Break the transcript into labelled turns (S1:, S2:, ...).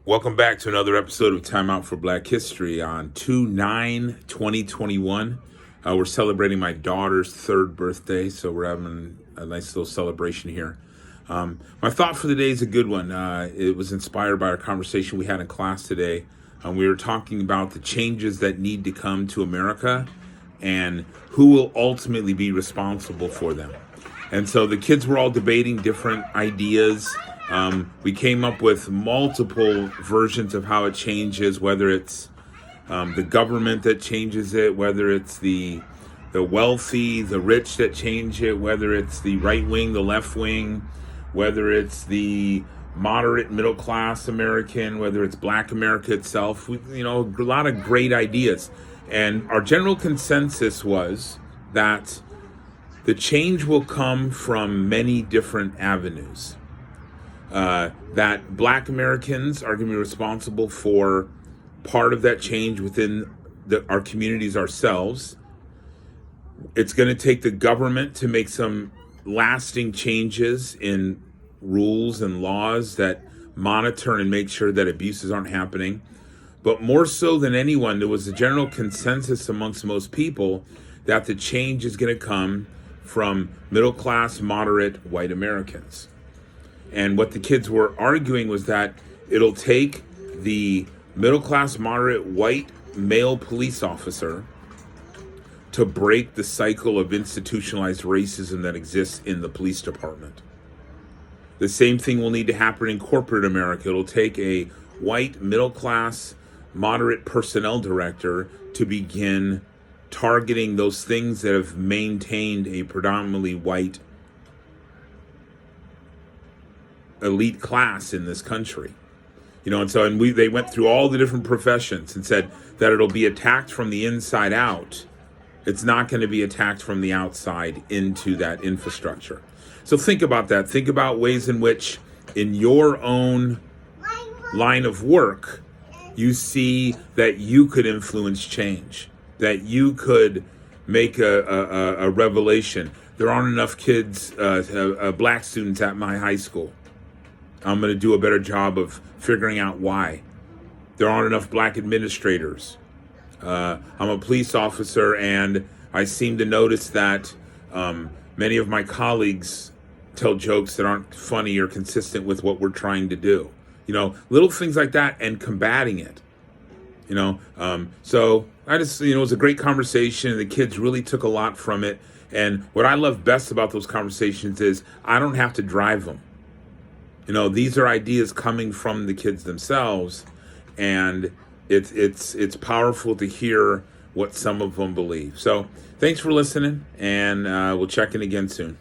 S1: Welcome back to another episode of Time Out for Black History on 2/9/2021. We're celebrating my daughter's third birthday, so we're having a nice little celebration here. My thought for the day is a good one. It was inspired by our conversation we had in class today. We were talking about the changes that need to come to America and who will ultimately be responsible for them. And so the kids were all debating different ideas. We came up with multiple versions of how it changes, whether it's the government that changes it, whether it's the wealthy, the rich that change it, whether it's the right wing, the left wing, whether it's the moderate middle class American, whether it's Black America itself. A lot of great ideas. And our general consensus was that the change will come from many different avenues. That Black Americans are going to be responsible for part of that change within our communities ourselves. It's going to take the government to make some lasting changes in rules and laws that monitor and make sure that abuses aren't happening. But more so than anyone, there was a general consensus amongst most people that the change is going to come from middle class, moderate white Americans. And what the kids were arguing was that it'll take the middle-class, moderate, white male police officer to break the cycle of institutionalized racism that exists in the police department. The same thing will need to happen in corporate America. It'll take a white, middle-class, moderate personnel director to begin targeting those things that have maintained a predominantly white elite class in this country. They went through all the different professions and said that it'll be attacked from the inside out. It's not going to be attacked from the outside into that infrastructure. So think about that. Think about ways in which in your own line of work, you see that you could influence change, that you could make a revelation. There aren't enough kids, Black students at my high school. I'm going to do a better job of figuring out why. There aren't enough Black administrators. I'm a police officer, and I seem to notice that many of my colleagues tell jokes that aren't funny or consistent with what we're trying to do. Little things like that, and combating it. So I just, it was a great conversation. The kids really took a lot from it. And what I love best about those conversations is I don't have to drive them. These are ideas coming from the kids themselves, and it's powerful to hear what some of them believe. So thanks for listening, and we'll check in again soon.